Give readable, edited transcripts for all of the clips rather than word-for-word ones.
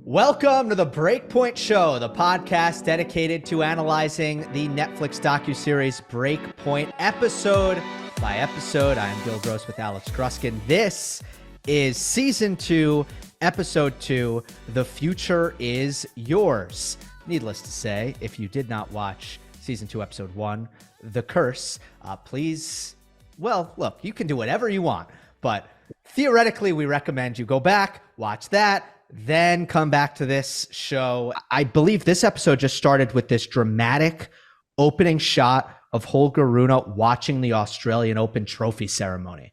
Welcome to the Breakpoint Show, the podcast dedicated to analyzing the Netflix docu-series Breakpoint episode by episode. I am Gill Gross with Alex Gruskin. This is Season 2, Episode 2, The Future is Yours. Needless to say, if you did not watch Season 2, Episode 1, The Curse, please, well, look, you can do whatever you want, but theoretically, we recommend you go back, watch that, then come back to this show. I believe this episode just started with this dramatic opening shot of Holger Rune watching the Australian Open trophy ceremony.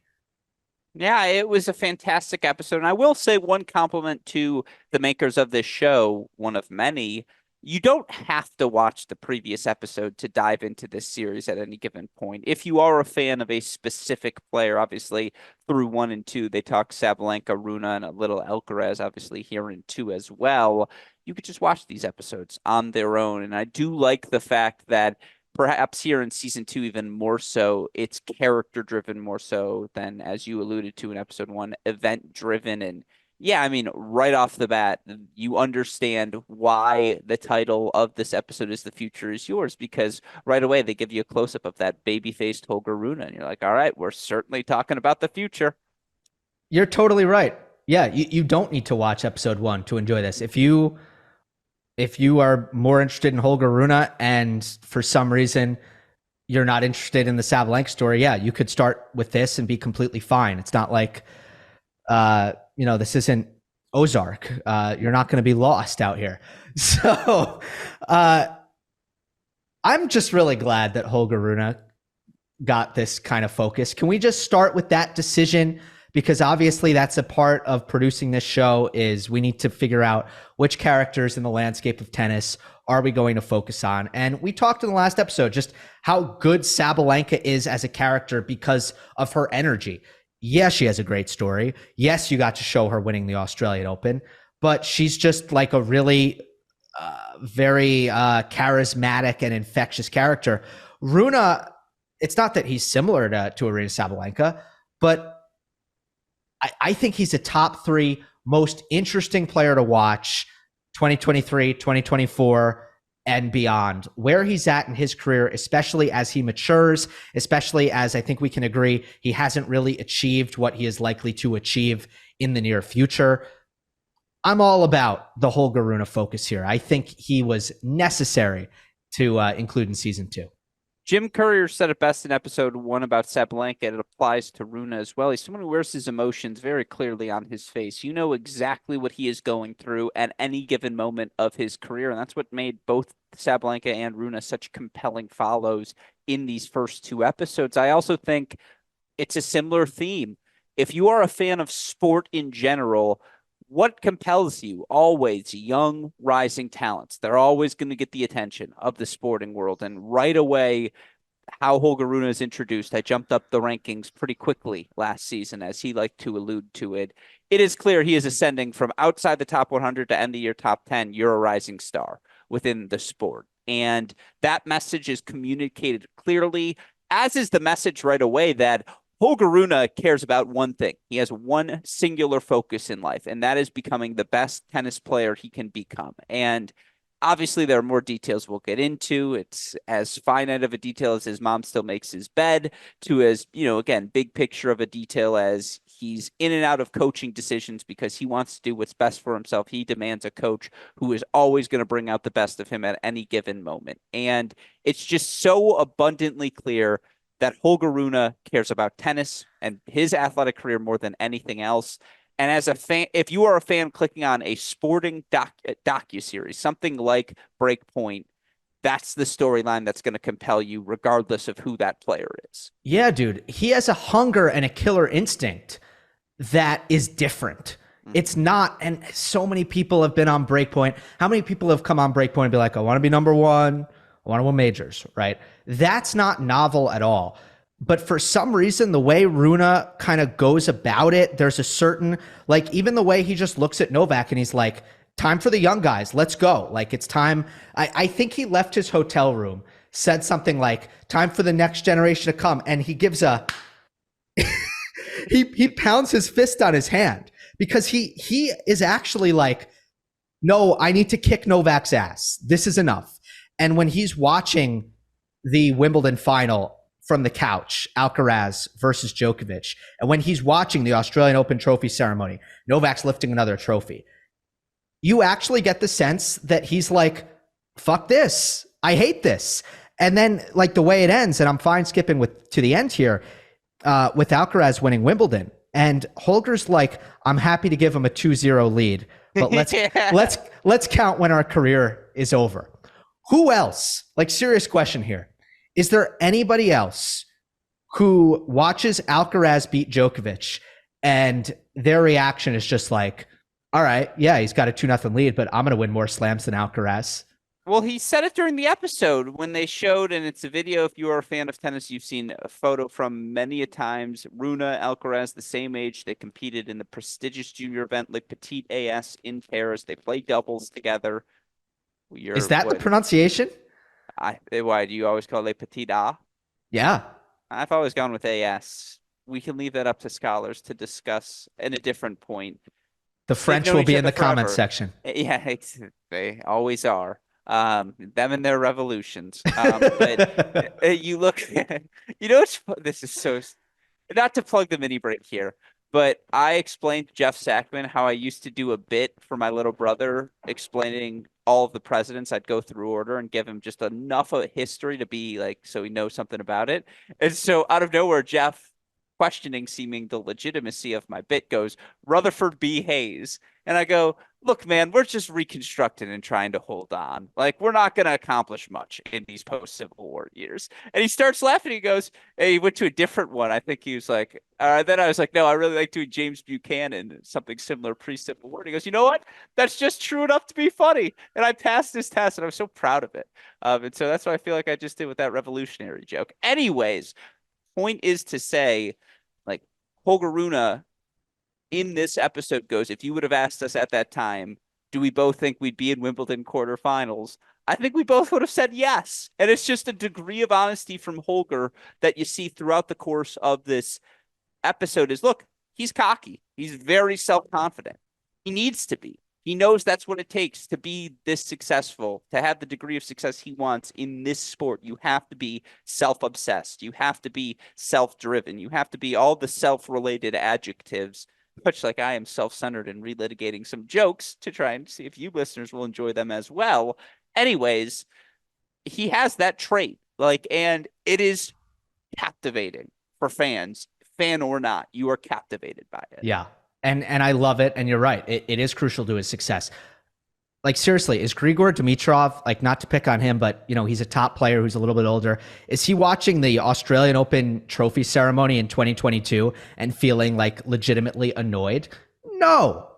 Yeah, it was a fantastic episode. And I will say one compliment to the makers of this show, one of many. You don't have to watch the previous episode to dive into this series at any given point. If you are a fan of a specific player, obviously through 1 and 2, they talk Sabalenka, Rune, and a little Alcaraz, obviously here in 2 as well. You could just watch these episodes on their own. And I do like the fact that perhaps here in Season 2, even more so, it's character driven more so than, as you alluded to in Episode 1, event driven. And yeah, I mean, right off the bat, you understand why the title of this episode is The Future is Yours, because right away they give you a close-up of that baby-faced Holger Rune, and you're like, all right, we're certainly talking about the future. You're totally right. Yeah, you don't need to watch Episode 1 to enjoy this. If you are more interested in Holger Rune and for some reason you're not interested in the Sabalenka story, yeah, you could start with this and be completely fine. It's not like this isn't Ozark. You're not going to be lost out here. So I'm just really glad that Holger Rune got this kind of focus. Can we just start with that decision? Because obviously that's a part of producing this show is we need to figure out which characters in the landscape of tennis are we going to focus on. And we talked in the last episode just how good Sabalenka is as a character because of her energy. Yes, she has a great story. Yes, you got to show her winning the Australian Open, but she's just like a really very charismatic and infectious character. Rune, it's not that he's similar to Arina Sabalenka, but I think he's a top 3 most interesting player to watch 2023, 2024, and beyond. Where he's at in his career, especially as he matures, especially as I think we can agree he hasn't really achieved what he is likely to achieve in the near future. I'm all about the Holger Rune focus here. I think he was necessary to include in Season 2. Jim Courier said it best in Episode 1 about Sabalenka, and it applies to Rune as well. He's someone who wears his emotions very clearly on his face. You know exactly what he is going through at any given moment of his career, and that's what made both Sabalenka and Rune such compelling follows in these first 2 episodes. I also think it's a similar theme. If you are a fan of sport in general, what compels you? Always young, rising talents. They're always going to get the attention of the sporting world. And right away, how Holger Rune is introduced, I jumped up the rankings pretty quickly last season, as he liked to allude to it. It is clear he is ascending from outside the top 100 to end the year top 10. You're a rising star within the sport. And that message is communicated clearly, as is the message right away that Holger Rune cares about one thing. He has one singular focus in life, and that is becoming the best tennis player he can become. And obviously, there are more details we'll get into. It's as finite of a detail as his mom still makes his bed, to as, again, big picture of a detail as he's in and out of coaching decisions because he wants to do what's best for himself. He demands a coach who is always going to bring out the best of him at any given moment. And it's just so abundantly clear that Holger Rune cares about tennis and his athletic career more than anything else. And as a fan, if you are a fan clicking on a sporting docu-series, something like Breakpoint, that's the storyline that's going to compel you regardless of who that player is. Yeah, dude. He has a hunger and a killer instinct that is different. It's not, and so many people have been on Breakpoint. How many people have come on Breakpoint and be like, I want to be number 1. I want to win majors, right? That's not novel at all. But for some reason, the way Rune kind of goes about it, there's a certain, like, even the way he just looks at Novak and he's like, time for the young guys, let's go. Like, it's time. I think he left his hotel room, said something like, time for the next generation to come. And he gives a, he pounds his fist on his hand because he is actually like, no, I need to kick Novak's ass. This is enough. And when he's watching the Wimbledon final from the couch, Alcaraz versus Djokovic, and when he's watching the Australian Open trophy ceremony, Novak's lifting another trophy, you actually get the sense that he's like, fuck this. I hate this. And then like the way it ends, and I'm fine skipping to the end here, with Alcaraz winning Wimbledon. And Holger's like, I'm happy to give him a 2-0 lead, but let's count when our career is over. Who else? Like, serious question here. Is there anybody else who watches Alcaraz beat Djokovic and their reaction is just like, all right, yeah, he's got a 2-0 lead, but I'm going to win more slams than Alcaraz? Well, he said it during the episode when they showed, and it's a video. If you are a fan of tennis, you've seen a photo from many a times. Rune, Alcaraz, the same age. They competed in the prestigious junior event, Le Petit AS in Paris. They play doubles together. Is that the pronunciation? Why do you always call Le Petit A? Yeah. I've always gone with AS. We can leave that up to scholars to discuss in a different point. The French will be in the comment section. Yeah, they always are. Them and their revolutions. But you look, this is so, not to plug the mini break here, but I explained to Jeff Sackman how I used to do a bit for my little brother explaining all of the presidents. I'd go through order and give him just enough of a history to be like, so he knows something about it. And so out of nowhere, Jeff, questioning seeming the legitimacy of my bit, goes, Rutherford B. Hayes. And I go, look, man, we're just reconstructing and trying to hold on. Like, we're not going to accomplish much in these post-Civil War years. And he starts laughing. He goes, hey, he went to a different one. I think he was like, then I was like, no, I really like doing James Buchanan, something similar pre-Civil War. And he goes, you know what? That's just true enough to be funny. And I passed this test, and I was so proud of it. And so that's what I feel like I just did with that revolutionary joke. Anyways, point is to say, like, Holger Rune in this episode goes, if you would have asked us at that time, do we both think we'd be in Wimbledon quarterfinals? I think we both would have said yes. And it's just a degree of honesty from Holger that you see throughout the course of this episode is, look, he's cocky. He's very self-confident. He needs to be. He knows that's what it takes to be this successful, to have the degree of success he wants in this sport. You have to be self-obsessed. You have to be self-driven. You have to be all the self-related adjectives, much like I am self-centered and relitigating some jokes to try and see if you listeners will enjoy them as well. Anyways, he has that trait, like, and it is captivating for fans, fan or not. You are captivated by it. Yeah. And I love it. And you're right. It is crucial to his success. Like, seriously, is Grigor Dimitrov, like, not to pick on him, but, you know, he's a top player who's a little bit older. Is he watching the Australian Open trophy ceremony in 2022 and feeling like legitimately annoyed? No.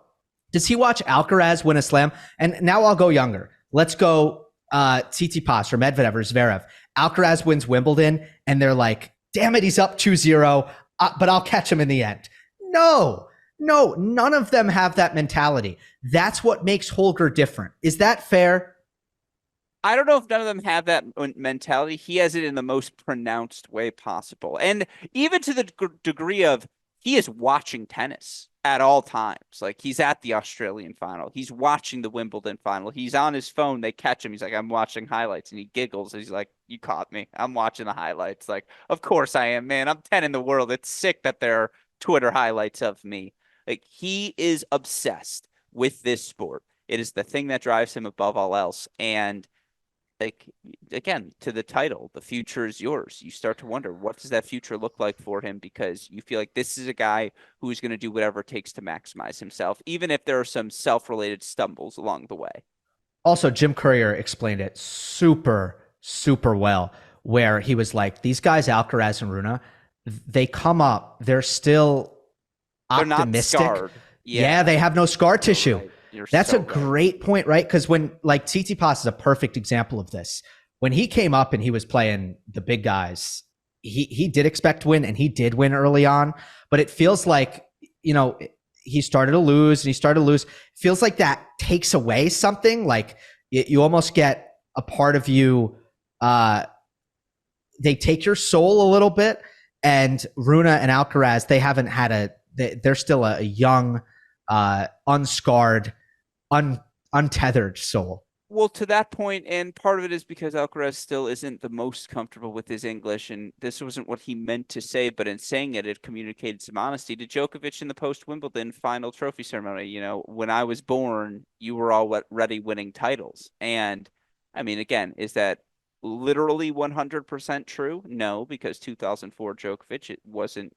Does he watch Alcaraz win a slam? And now I'll go younger. Let's go Tsitsipas or Medvedev or Zverev. Alcaraz wins Wimbledon and they're like, damn it, he's up 2-0, but I'll catch him in the end. No, none of them have that mentality. That's what makes Holger different. Is that fair? I don't know if none of them have that mentality. He has it in the most pronounced way possible. And even to the degree of he is watching tennis at all times. Like, he's at the Australian final. He's watching the Wimbledon final. He's on his phone. They catch him. He's like, I'm watching highlights. And he giggles. He's like, you caught me. I'm watching the highlights. Like, of course I am, man. I'm 10 in the world. It's sick that there are Twitter highlights of me. Like, he is obsessed with this sport. It is the thing that drives him above all else. And, like, again, to the title, the future is yours. You start to wonder, what does that future look like for him? Because you feel like this is a guy who's going to do whatever it takes to maximize himself, even if there are some self-related stumbles along the way. Also, Jim Courier explained it super, super well, where he was like, these guys, Alcaraz and Rune, they come up, they're still optimistic. They're not scarred. Yeah, they have no scar tissue. Right. That's so a great point, right? Because when, like, Tsitsipas is a perfect example of this. When he came up and he was playing the big guys, he did expect to win, and he did win early on. But it feels like, you know, he started to lose and he started to lose. It feels like that takes away something. Like, you almost get a part of you. They take your soul a little bit. And Rune and Alcaraz, they haven't had they're still a young, unscarred, untethered soul. Well, to that point, and part of it is because Alcaraz still isn't the most comfortable with his English, and this wasn't what he meant to say, but in saying it, it communicated some honesty to Djokovic in the post-Wimbledon final trophy ceremony. When I was born, you were already winning titles. And I mean, again, is that literally 100% true? No, because 2004 Djokovic, it wasn't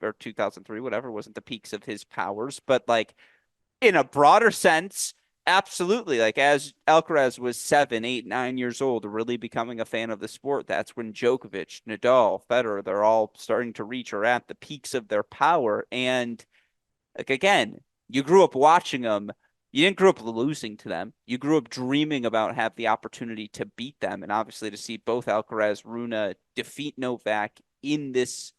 or 2003, whatever, wasn't the peaks of his powers, but like in a broader sense, absolutely. Like as Alcaraz was 7, 8, 9 years old, really becoming a fan of the sport, that's when Djokovic, Nadal, Federer, they're all starting to reach or at the peaks of their power. And like again, you grew up watching them. You didn't grow up losing to them. You grew up dreaming about have the opportunity to beat them. And obviously to see both Alcaraz, Rune defeat Novak in this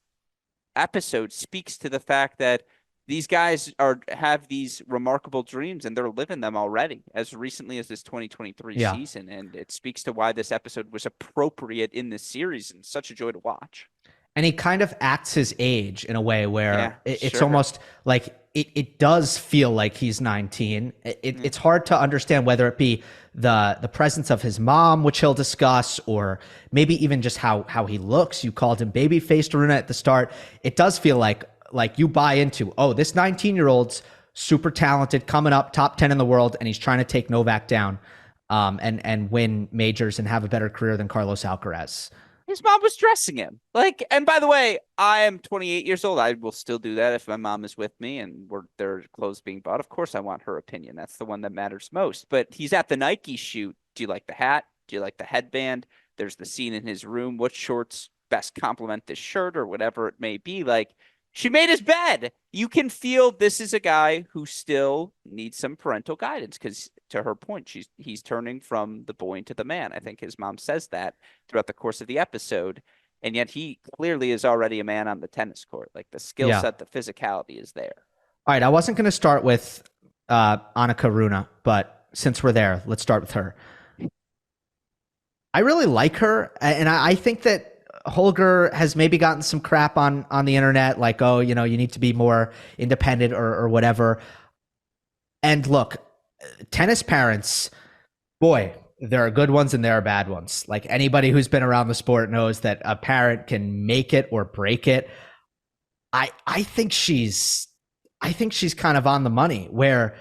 episode speaks to the fact that these guys have these remarkable dreams and they're living them already as recently as this 2023 Yeah. season. And it speaks to why this episode was appropriate in this series and such a joy to watch. And he kind of acts his age in a way Yeah, where it's sure. almost like it does feel like he's 19. It's hard to understand whether it be the presence of his mom, which he'll discuss, or maybe even just how he looks. You called him baby faced Rune at the start. It does feel like you buy into, oh, this 19-year-old's super talented, coming up top 10 in the world, and he's trying to take Novak down and win majors and have a better career than Carlos Alcaraz. His mom was dressing him. Like, and by the way, I am 28 years old. I will still do that if my mom is with me and there are clothes being bought. Of course, I want her opinion. That's the one that matters most. But he's at the Nike shoot. Do you like the hat? Do you like the headband? There's the scene in his room. What shorts best complement this shirt or whatever it may be? Like, she made his bed. You can feel this is a guy who still needs some parental guidance because, to her point, he's turning from the boy into the man. I think his mom says that throughout the course of the episode, and yet he clearly is already a man on the tennis court. Like the skill Yeah. set, the physicality is there. All right. I wasn't going to start with Annika Rune, but since we're there, let's start with her. I really like her, and I think that Holger has maybe gotten some crap on the internet, like, oh, you need to be more independent or whatever. And look, tennis parents, boy, there are good ones and there are bad ones. Like anybody who's been around the sport knows that a parent can make it or break it. I think she's kind of on the money where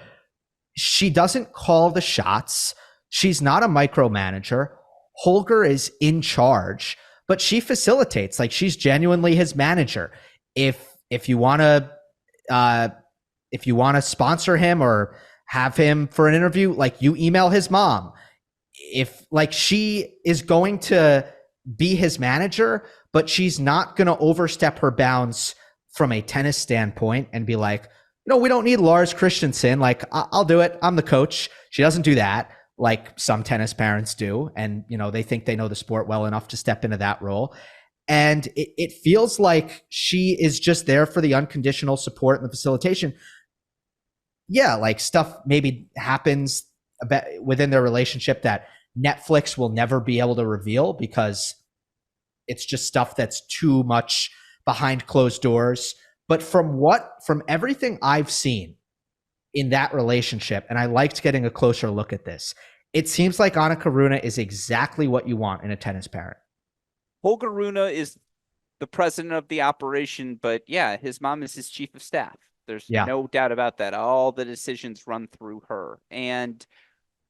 she doesn't call the shots. She's not a micromanager. Holger is in charge, but she facilitates. Like she's genuinely his manager. If you want to sponsor him or have him for an interview, like you email his mom. If like she is going to be his manager, but she's not going to overstep her bounds from a tennis standpoint and be like, we don't need Lars Christensen. Like I'll do it. I'm the coach. She doesn't do that like some tennis parents do. And, they think they know the sport well enough to step into that role. And it feels like she is just there for the unconditional support and the facilitation. Yeah, like stuff maybe happens within their relationship that Netflix will never be able to reveal because it's just stuff that's too much behind closed doors. But from everything I've seen in that relationship, and I liked getting a closer look at this, it seems like Annika Rune is exactly what you want in a tennis parent. Holger Rune is the president of the operation, but yeah, his mom is his chief of staff. There's no doubt about that. All the decisions run through her. And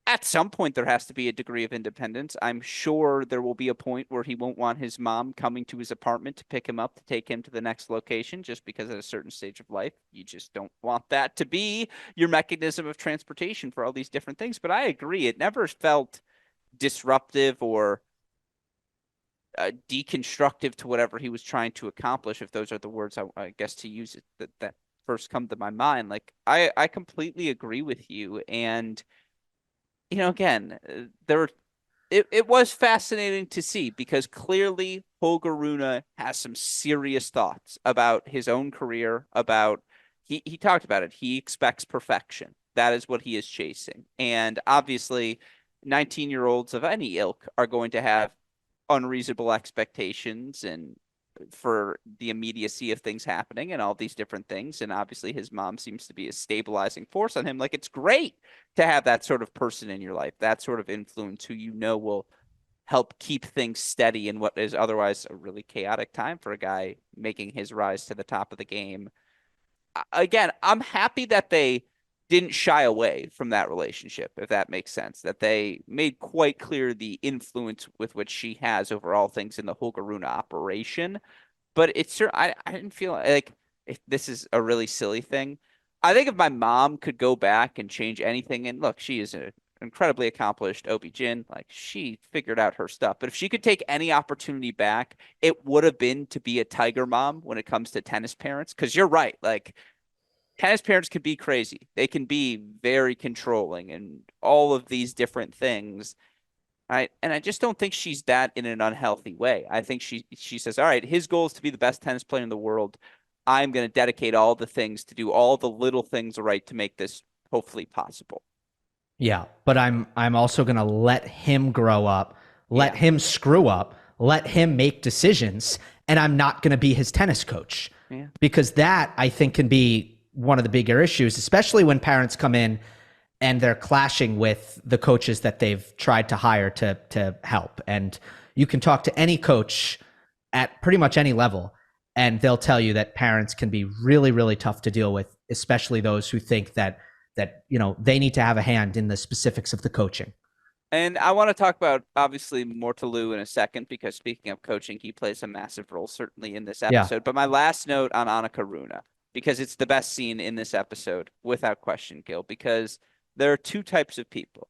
at some point, there has to be a degree of independence. I'm sure there will be a point where he won't want his mom coming to his apartment to pick him up, to take him to the next location, just because at a certain stage of life, you just don't want that to be your mechanism of transportation for all these different things. But I agree. It never felt disruptive or deconstructive to whatever he was trying to accomplish, if those are the words I guess to use it that first come to my mind. Like I completely agree with you. And again, it was fascinating to see because clearly Holger Rune has some serious thoughts about his own career, about he talked about it. He expects perfection. That is what he is chasing. And obviously 19-year-olds of any ilk are going to have unreasonable expectations and for the immediacy of things happening and all these different things. And obviously his mom seems to be a stabilizing force on him. Like, it's great to have that sort of person in your life, that sort of influence who will help keep things steady in what is otherwise a really chaotic time for a guy making his rise to the top of the game. Again, I'm happy that they didn't shy away from that relationship, if that makes sense, that they made quite clear the influence with which she has over all things in the Holger Rune operation. But it's sure I didn't feel like, if this is a really silly thing. I think if my mom could go back and change anything, and look, she is an incredibly accomplished OB-GYN, like, she figured out her stuff. But if she could take any opportunity back, it would have been to be a tiger mom when it comes to tennis parents. Because you're right, like, tennis parents can be crazy. They can be very controlling and all of these different things. And I just don't think she's that in an unhealthy way. I think she says, all right, his goal is to be the best tennis player in the world. I'm going to dedicate all the things to do all the little things right to make this hopefully possible. Yeah, but I'm also going to let him grow up, let him screw up, let him make decisions, and I'm not going to be his tennis coach. Yeah. Because that, I think, can be one of the bigger issues, especially when parents come in and they're clashing with the coaches that they've tried to hire to help. And you can talk to any coach at pretty much any level, and they'll tell you that parents can be really, really tough to deal with, especially those who think that they need to have a hand in the specifics of the coaching. And I want to talk about, obviously, Mortaloo in a second, because speaking of coaching, he plays a massive role, certainly, in this episode. Yeah. But my last note on Annika Rune, because it's the best scene in this episode, without question, Gill, because there are two types of people.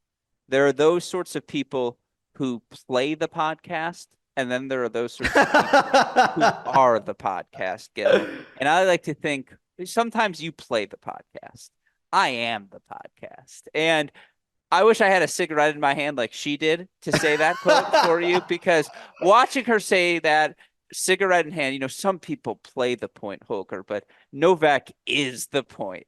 There are those sorts of people who play the podcast, and then there are those sorts of people who are the podcast, Gill. And I like to think sometimes you play the podcast. I am the podcast. And I wish I had a cigarette in my hand like she did to say that quote for you, because watching her say that, cigarette in hand, some people play the point, Holger, but Novak is the point.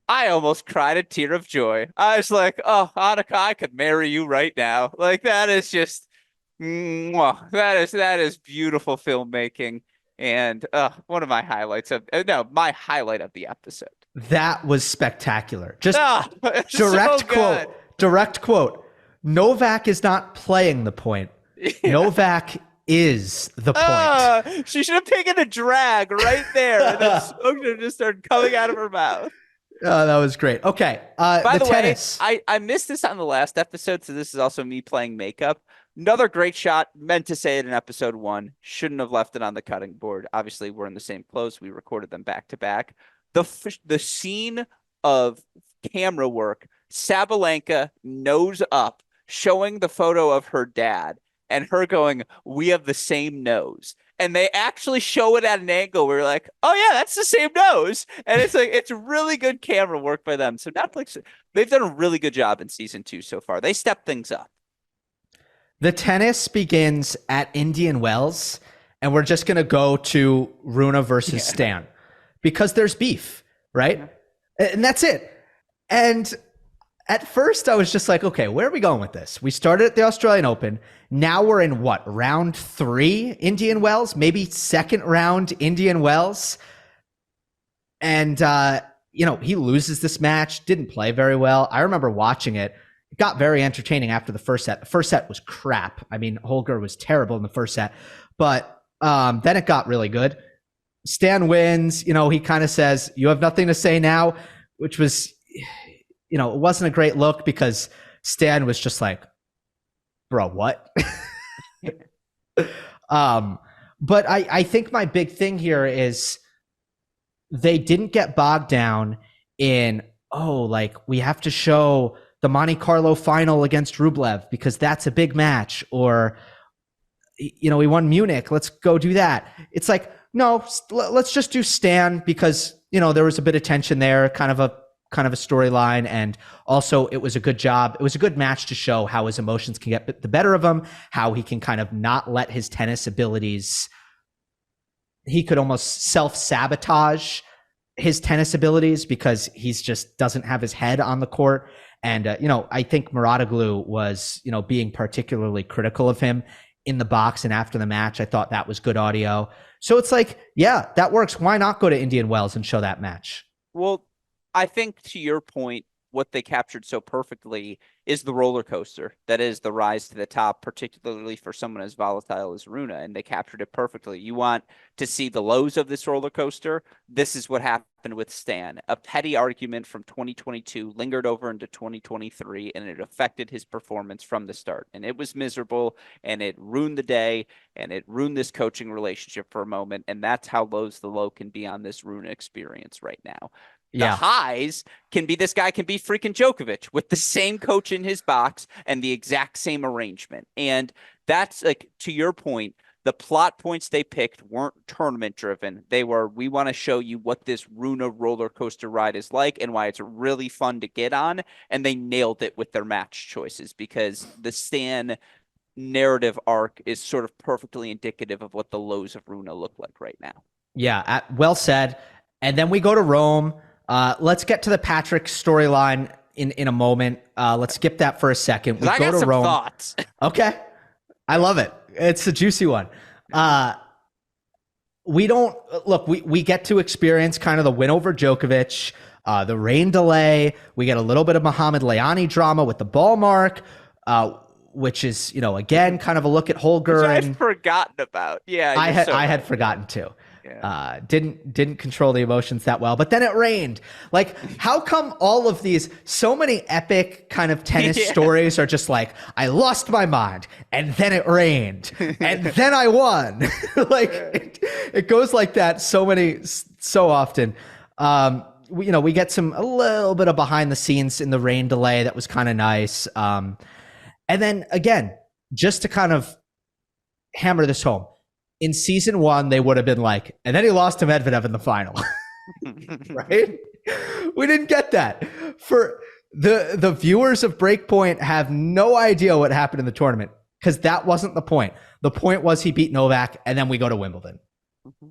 I almost cried a tear of joy. I was like, oh, Annika, I could marry you right now. Like, that is just, that is beautiful filmmaking. And one of my highlights my highlight of the episode. That was spectacular. Just direct quote. Novak is not playing the point. Yeah. Novak is the point. She should have taken a drag right there, and then smoke just started coming out of her mouth. Oh, that was great. Okay. By the tennis. way, I missed this on the last episode, so this is also me playing makeup. Another great shot. Meant to say it in episode 1. Shouldn't have left it on the cutting board. Obviously, we're in the same clothes. We recorded them back to back. The scene of camera work, Sabalenka nose up, showing the photo of her dad, and her going, "We have the same nose." And they actually show it at an angle where you're like, oh yeah, that's the same nose. And it's like, it's really good camera work by them. So Netflix, they've done a really good job in season 2 so far. They stepped things up. The tennis begins at Indian Wells, and we're just going to go to Rune versus Stan because there's beef, right? Yeah. And that's it. And at first I was just like, okay, where are we going with this? We started at the Australian Open. Now we're in round 3 Indian Wells, maybe second round Indian Wells. And, he loses this match, didn't play very well. I remember watching it. It got very entertaining after the first set. The first set was crap. I mean, Holger was terrible in the first set, but then it got really good. Stan wins. He kind of says, "You have nothing to say now," which was, it wasn't a great look because Stan was just like, bro, what? But I think my big thing here is they didn't get bogged down in, we have to show the Monte Carlo final against Rublev because that's a big match, or, we won Munich, let's go do that. It's like, no, let's just do Stan because, there was a bit of tension there, kind of a storyline, and also it was a good job. It was a good match to show how his emotions can get the better of him, how he can kind of not let his tennis abilities, he could almost self-sabotage his tennis abilities because he's just doesn't have his head on the court. And, I think Muratoglu was, being particularly critical of him in the box and after the match. I thought that was good audio. So it's like, yeah, that works. Why not go to Indian Wells and show that match? Well, I think to your point, what they captured so perfectly is the roller coaster that is the rise to the top, particularly for someone as volatile as Runa, and they captured it perfectly. You want to see the lows of this roller coaster? This is what happened with Stan. A petty argument from 2022 lingered over into 2023, and it affected his performance from the start. And it was miserable, and it ruined the day, and it ruined this coaching relationship for a moment. And that's how the low can be on this Runa experience right now. The highs can be this guy can be freaking Djokovic with the same coach in his box and the exact same arrangement. And that's like, to your point, the plot points they picked weren't tournament driven. They were, we want to show you what this Runa roller coaster ride is like and why it's really fun to get on. And they nailed it with their match choices because the Stan narrative arc is sort of perfectly indicative of what the lows of Runa look like right now. Yeah, well said. And then we go to Rome. Let's get to the Patrick storyline in a moment. Let's skip that for a second. We go to Rome. Thoughts. Okay. I love it. It's a juicy one. We don't look, we get to experience kind of the win over Djokovic, the rain delay. We get a little bit of Muhammad Layani drama with the ball mark, which is, again, kind of a look at Holger. Which I'd forgotten about. Yeah. I had forgotten too. Yeah. Didn't control the emotions that well, but then it rained. Like, how come all of these, so many epic kind of tennis stories are just like, I lost my mind and then it rained and then I won. Like it goes like that so often. We get a little bit of behind the scenes in the rain delay. That was kind of nice. And then again, just to kind of hammer this home, in season 1, they would have been like, and then he lost to Medvedev in the final, right? We didn't get that. For the viewers of Breakpoint have no idea what happened in the tournament because that wasn't the point. The point was he beat Novak, and then we go to Wimbledon. Mm-hmm.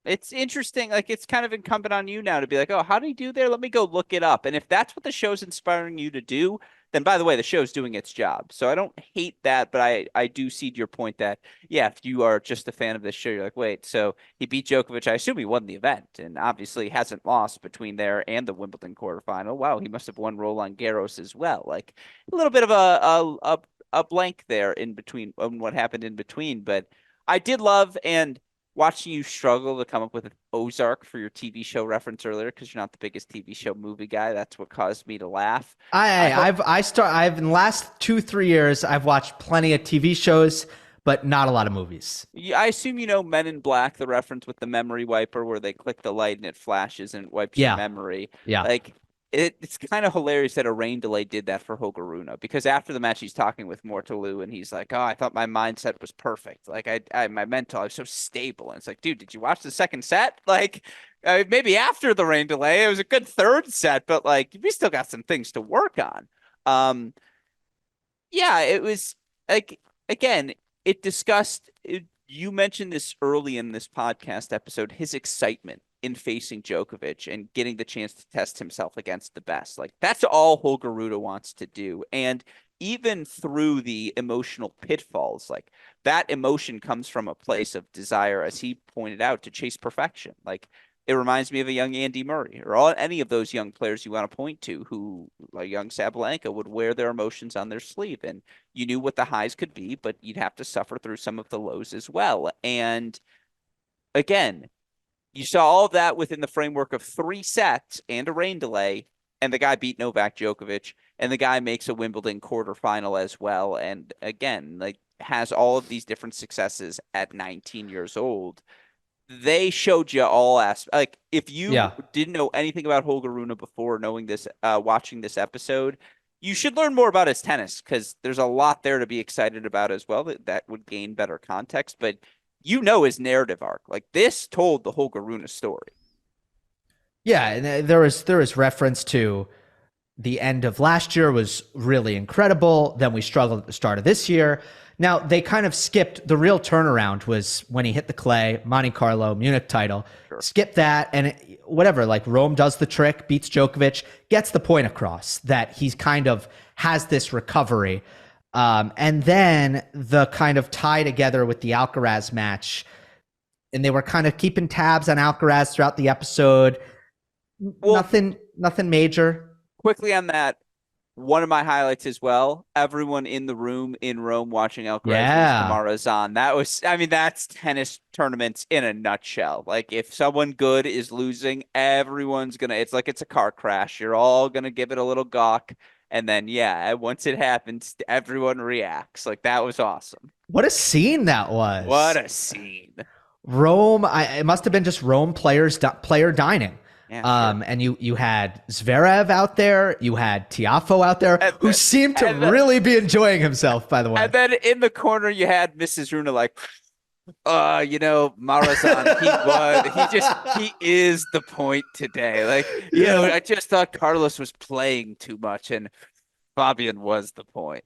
It's interesting. Like, it's kind of incumbent on you now to be like, oh, how did he do there? Let me go look it up. And if that's what the show's inspiring you to do, then by the way, the show's doing its job. So I don't hate that, but I do see your point that, yeah, if you are just a fan of this show, you're like, wait, so he beat Djokovic. I assume he won the event and obviously hasn't lost between there and the Wimbledon quarterfinal. Wow, he must have won Roland Garros as well. Like a little bit of a blank there in between on what happened in between. But I did love and watching you struggle to come up with an Ozark for your TV show reference earlier because you're not the biggest TV show movie guy. That's what caused me to laugh. I've in the last 2-3 years I've watched plenty of TV shows, but not a lot of movies. I assume you know Men in Black, the reference with the memory wiper where they click the light and it flashes and it wipes your memory. Yeah, like it's kind of hilarious that a rain delay did that for Holger Rune because after the match he's talking with Mortalu and he's like, oh, I thought my mindset was perfect. Like my mental, I was so stable. And it's like, dude, did you watch the second set? Like maybe after the rain delay, it was a good third set, but like we still got some things to work on. Yeah, it was like, again, it discussed, you mentioned this early in this podcast episode, his excitement in facing Djokovic and getting the chance to test himself against the best. Like that's all Holger Rune wants to do. And even through the emotional pitfalls, like that emotion comes from a place of desire, as he pointed out, to chase perfection. Like it reminds me of a young Andy Murray or any of those young players you want to point to who, like young Sabalenka, would wear their emotions on their sleeve. And you knew what the highs could be, but you'd have to suffer through some of the lows as well. And again, you saw all of that within the framework of 3 sets and a rain delay, and the guy beat Novak Djokovic, and the guy makes a Wimbledon quarterfinal as well. And again, like has all of these different successes at 19 years old. They showed you all aspects. Like if you didn't know anything about Holger Rune before knowing this, watching this episode, you should learn more about his tennis because there's a lot there to be excited about as well. That would gain better context, but his narrative arc. Like this told the Holger Rune story. Yeah, and there was reference to the end of last year was really incredible. Then we struggled at the start of this year. Now they kind of skipped the real turnaround was when he hit the clay, Monte Carlo, Munich title. Sure. Skip that and whatever. Like Rome does the trick, beats Djokovic, gets the point across that he's kind of has this recovery. And then the kind of tie together with the Alcaraz match, and they were kind of keeping tabs on Alcaraz throughout the episode. Well, Nothing major. quickly on that, one of my highlights as well, everyone in the room in Rome watching Alcaraz lose to Yeah. Marazan. That was, I mean, that's tennis tournaments in a nutshell. Like, if someone good is losing, everyone's gonna, it's like it's a car crash. You're all gonna give it a little gawk. And then, yeah, once it happens, everyone reacts. Like, that was awesome. What a scene that What was. a scene. Rome, it must have been just Rome player dining. Yeah, sure. And you had Zverev out there, you had Tiafo out there, And who then, seemed to and then, really be enjoying himself, by the way. and then in the corner, you had Mrs. Runa like, Marazan, he is the point today. Like, I just thought Carlos was playing too much and Fabian was the point.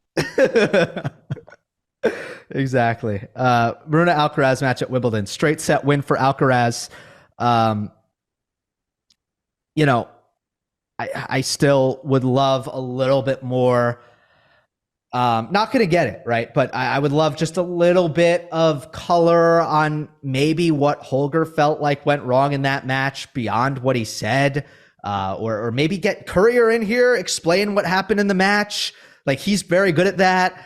Exactly. Runa Alcaraz match at Wimbledon. Straight set win for Alcaraz. Um, you know, I still would love a little bit more. Not going to get it, right? But I would love just a little bit of color on maybe what Holger felt like went wrong in that match beyond what he said. Or maybe get Courier in here, explain what happened in the match. Like, he's very good at that.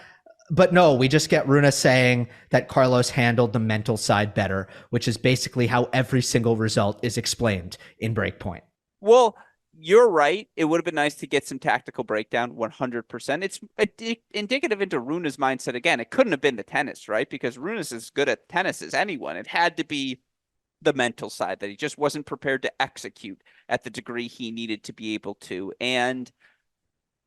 But no, we just get Runa saying that Carlos handled the mental side better, which is basically how every single result is explained in Breakpoint. Well, you're right. It would have been nice to get some tactical breakdown 100%. It's indicative into Runa's mindset again. It couldn't have been the tennis, right? Because Runa's as good at tennis as anyone. It had to be the mental side that he just wasn't prepared to execute at the degree he needed to be able to. And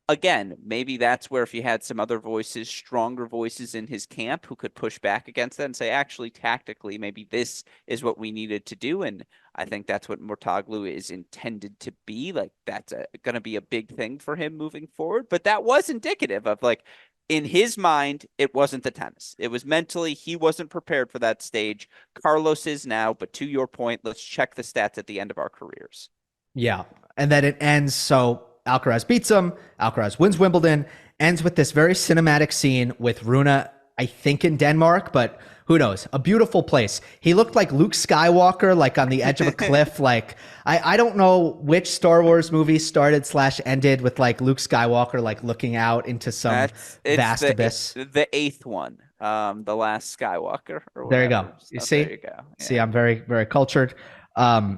again, maybe that's where if you had some other voices, stronger voices in his camp who could push back against that and say, actually, tactically, maybe this is what we needed to do. And I think that's what Mouratoglou is intended to be. Like, that's going to be a big thing for him moving forward. But that was indicative of, like, in his mind, it wasn't the tennis. It was mentally, he wasn't prepared for that stage. Carlos is now. But to your point, let's check the stats at the end of our careers. Yeah. And then it ends. So Alcaraz beats him. Alcaraz wins Wimbledon. Ends with this very cinematic scene with Runa, I think in Denmark, but who knows? A beautiful place. He looked like Luke Skywalker, like on the edge of a cliff. Like, I don't know which Star Wars movie started / ended with like Luke Skywalker, like looking out into some vast abyss. The eighth one, the last Skywalker or whatever. There you go. You see? There you go. Yeah. See, I'm very, very cultured. Yeah.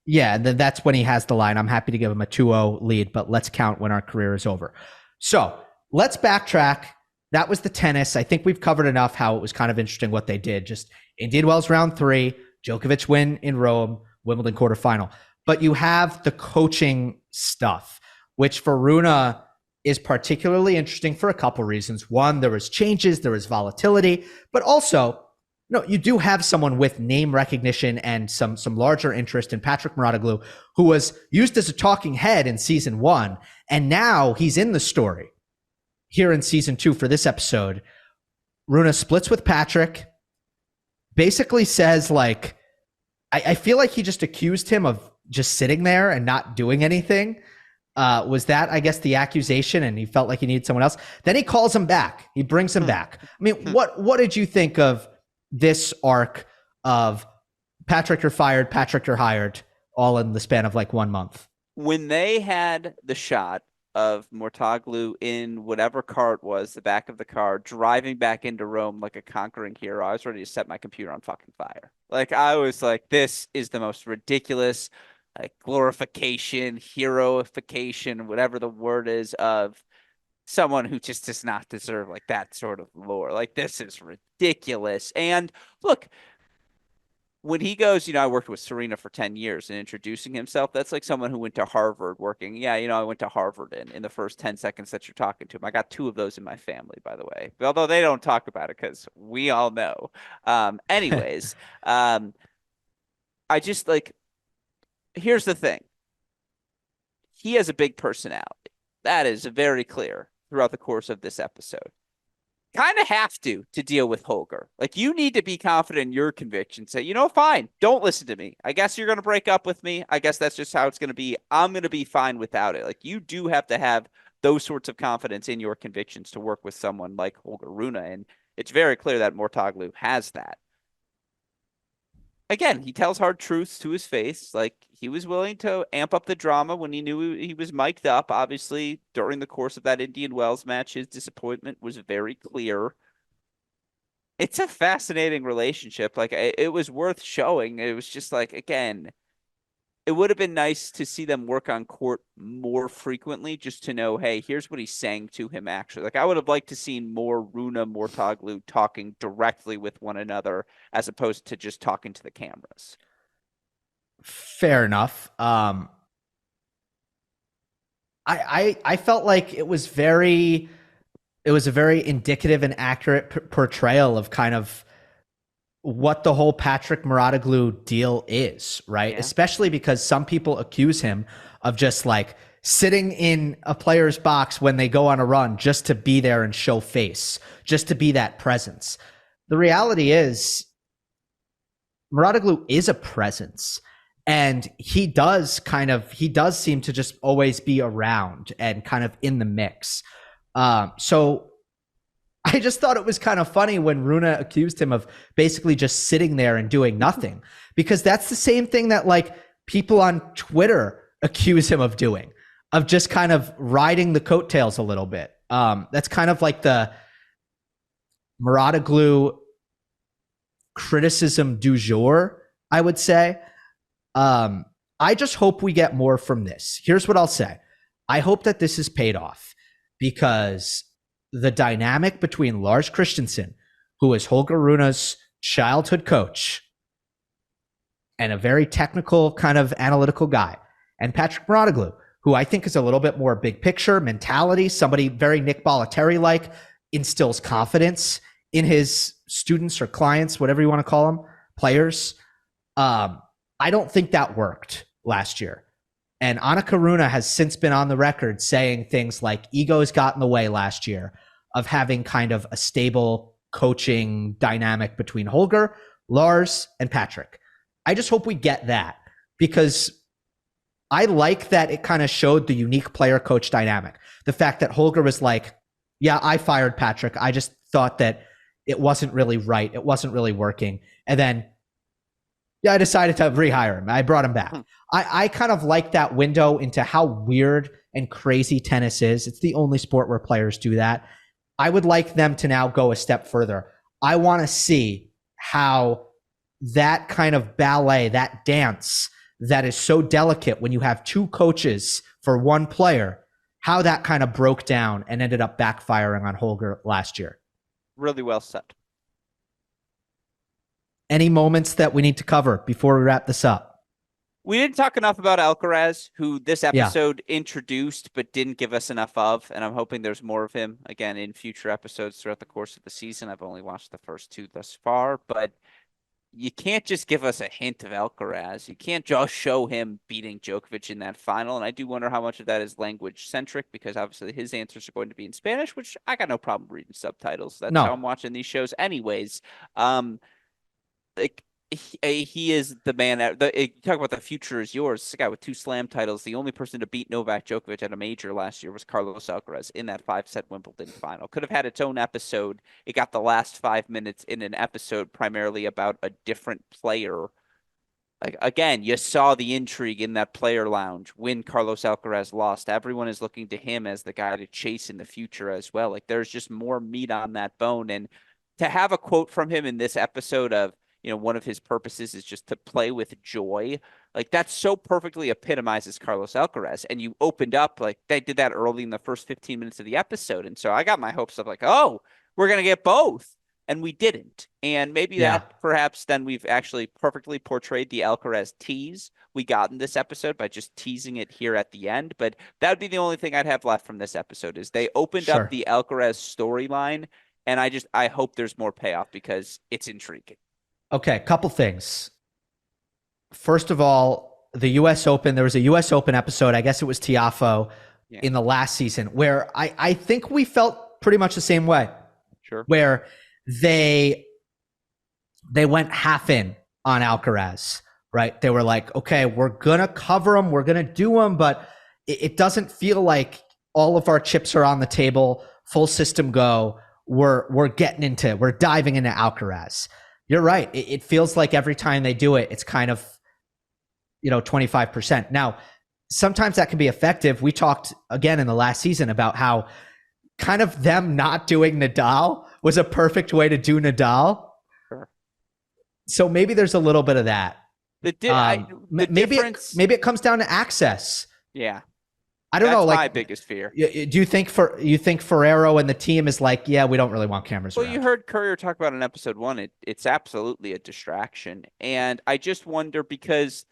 Yeah, and then that's when he has the line. I'm happy to give him a 2-0 lead, but let's count when our career is over. So let's backtrack. That was the tennis. I think we've covered enough how it was kind of interesting what they did. Just Indian Wells round 3, Djokovic win in Rome, Wimbledon quarterfinal. But you have the coaching stuff, which for Runa is particularly interesting for a couple reasons. One, there was changes, there was volatility, but also, no, you do have someone with name recognition and some larger interest in Patrick Mouratoglou, who was used as a talking head in season 1, and now he's in the story here in season 2 for this episode. Runa splits with Patrick, basically says, like, I feel like he just accused him of just sitting there and not doing anything. Was that, I guess, the accusation, and he felt like he needed someone else? Then he calls him back. He brings him back. I mean, what did you think of this arc of Patrick, you're fired, Patrick, you're hired, all in the span of like 1 month? When they had the shot of Mouratoglou in whatever car it was, the back of the car, driving back into Rome like a conquering hero, I was ready to set my computer on fucking fire. Like, I was like, this is the most ridiculous, like, glorification, heroification, whatever the word is, of someone who just does not deserve like that sort of lore. Like, this is ridiculous. And look, when he goes, I worked with Serena for 10 years, and introducing himself, that's like someone who went to Harvard working. Yeah, I went to Harvard in the first 10 seconds that you're talking to him. I got 2 of those in my family, by the way, although they don't talk about it because we all know. Anyways, I just like, here's the thing. He has a big personality. That is very clear throughout the course of this episode. Kind of have to deal with Holger. Like, you need to be confident in your convictions. Say, fine, don't listen to me. I guess you're going to break up with me. I guess that's just how it's going to be. I'm going to be fine without it. Like, you do have to have those sorts of confidence in your convictions to work with someone like Holger Rune. And it's very clear that Mortoglu has that. Again, he tells hard truths to his face. Like, he was willing to amp up the drama when he knew he was mic'd up. Obviously, during the course of that Indian Wells match, his disappointment was very clear. It's a fascinating relationship. Like, it was worth showing. It was just like, again, it would have been nice to see them work on court more frequently, just to know, hey, here's what he's saying to him actually. Like, I would have liked to see more Rune Mortoglu talking directly with one another as opposed to just talking to the cameras. Fair enough. I felt like it was a very indicative and accurate portrayal of kind of what the whole Patrick Mouratoglou deal is, right? Yeah. Especially because some people accuse him of just like sitting in a player's box when they go on a run just to be there and show face, just to be that presence. The reality is Mouratoglou is a presence, and he does seem to just always be around and kind of in the mix. So I just thought it was kind of funny when Rune accused him of basically just sitting there and doing nothing, because that's the same thing that like people on Twitter accuse him of doing, of just kind of riding the coattails a little bit. That's kind of like the Mouratoglou criticism du jour, I would say. I just hope we get more from this. Here's what I'll say. I hope that this is paid off, because the dynamic between Lars Christensen, who is Holger Rune's childhood coach and a very technical kind of analytical guy, and Patrick Mouratoglou, who I think is a little bit more big picture mentality, somebody very Nick Bollettieri-like, instills confidence in his students or clients, whatever you want to call them, players. I don't think that worked last year. And Annika Rune has since been on the record saying things like egos got in the way last year of having kind of a stable coaching dynamic between Holger, Lars, and Patrick. I just hope we get that, because I like that it kind of showed the unique player-coach dynamic. The fact that Holger was like, yeah, I fired Patrick. I just thought that it wasn't really right. It wasn't really working. And then, yeah, I decided to rehire him. I brought him back. I kind of like that window into how weird and crazy tennis is. It's the only sport where players do that. I would like them to now go a step further. I want to see how that kind of ballet, that dance that is so delicate when you have two coaches for one player, how that kind of broke down and ended up backfiring on Holger last year. Really well said. Any moments that we need to cover before we wrap this up? We didn't talk enough about Alcaraz, who this episode introduced but didn't give us enough of, and I'm hoping there's more of him again in future episodes throughout the course of the season. I've only watched the first two thus far, but you can't just give us a hint of Alcaraz. You can't just show him beating Djokovic in that final, and I do wonder how much of that is language-centric, because obviously his answers are going to be in Spanish, which I got no problem reading subtitles. That's how I'm watching these shows anyways. Like, he is the man. You talk about the future is yours. This guy with 2 slam titles. The only person to beat Novak Djokovic at a major last year was Carlos Alcaraz in that 5-set Wimbledon final. Could have had its own episode. It got the last 5 minutes in an episode primarily about a different player. Like, again, you saw the intrigue in that player lounge when Carlos Alcaraz lost. Everyone is looking to him as the guy to chase in the future as well. Like, there's just more meat on that bone. And to have a quote from him in this episode of, one of his purposes is just to play with joy. Like, that so perfectly epitomizes Carlos Alcaraz. And you opened up, like, they did that early in the first 15 minutes of the episode. And so I got my hopes up, like, oh, we're going to get both. And we didn't. And maybe that perhaps then we've actually perfectly portrayed the Alcaraz tease we got in this episode by just teasing it here at the end. But that would be the only thing I'd have left from this episode, is they opened up the Alcaraz storyline. And I hope there's more payoff, because it's intriguing. Okay, couple things. First of all, the U.S. Open, there was a U.S. Open episode, I guess it was Tiafoe, in the last season, where I think we felt pretty much the same way. Sure. Where they went half in on Alcaraz, right? They were like, okay, we're going to cover him, we're going to do him, but it doesn't feel like all of our chips are on the table, full system go. We're diving into Alcaraz. You're right. It feels like every time they do it, it's kind of, 25%. Now, sometimes that can be effective. We talked again in the last season about how kind of them not doing Nadal was a perfect way to do Nadal. Sure. So maybe there's a little bit of that. Maybe it comes down to access. Yeah. I don't know. That's Like my biggest fear. Do you think Ferrero and the team is like, yeah, we don't really want cameras around? You heard Courier talk about in episode 1. It's absolutely a distraction, and I just wonder because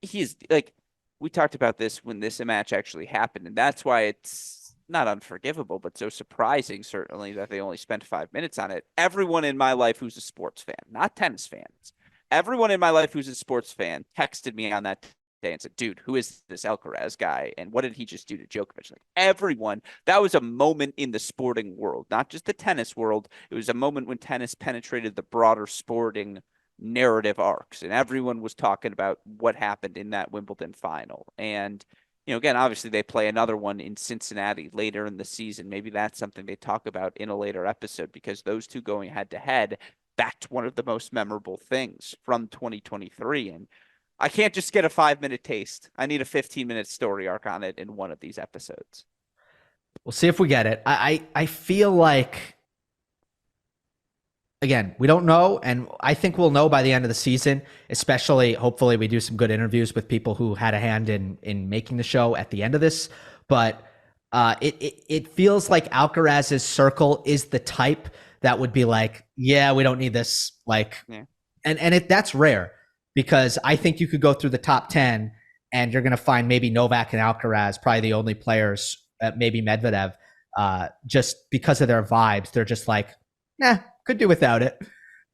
he's like, we talked about this when this match actually happened, and that's why it's not unforgivable, but so surprising certainly that they only spent 5 minutes on it. Everyone in my life who's a sports fan, not tennis fans, everyone in my life who's a sports fan texted me on that day and said, dude, who is this Alcaraz guy? And what did he just do to Djokovic? Like everyone, that was a moment in the sporting world, not just the tennis world. It was a moment when tennis penetrated the broader sporting narrative arcs. And everyone was talking about what happened in that Wimbledon final. And, again, obviously they play another one in Cincinnati later in the season. Maybe that's something they talk about in a later episode because those two going head to head, that's one of the most memorable things from 2023. And I can't just get a 5-minute taste. I need a 15-minute story arc on it in one of these episodes. We'll see if we get it. I feel like, again, we don't know, and I think we'll know by the end of the season, especially hopefully we do some good interviews with people who had a hand in making the show at the end of this. But it feels like Alcaraz's circle is the type that would be like, yeah, we don't need this. That's rare. Because I think you could go through the top 10 and you're going to find maybe Novak and Alcaraz, probably the only players, maybe Medvedev, just because of their vibes. They're just like, could do without it.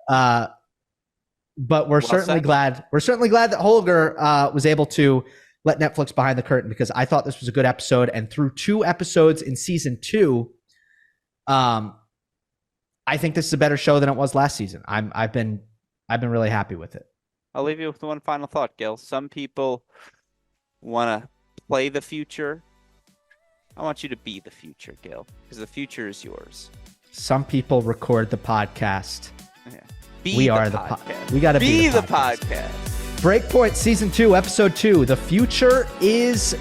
But we're certainly glad that Holger was able to let Netflix behind the curtain because I thought this was a good episode. And through 2 episodes in season 2, I think this is a better show than it was last season. I've been really happy with it. I'll leave you with one final thought, Gil. Some people want to play the future. I want you to be the future, Gil, because the future is yours. Some people record the podcast. Yeah. We are the podcast. We got to be the podcast. Breakpoint Season 2, Episode 2. The future is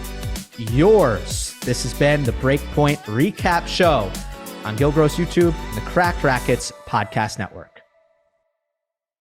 yours. This has been the Breakpoint Recap Show on Gill Gross YouTube and the Cracked Racquets Podcast Network.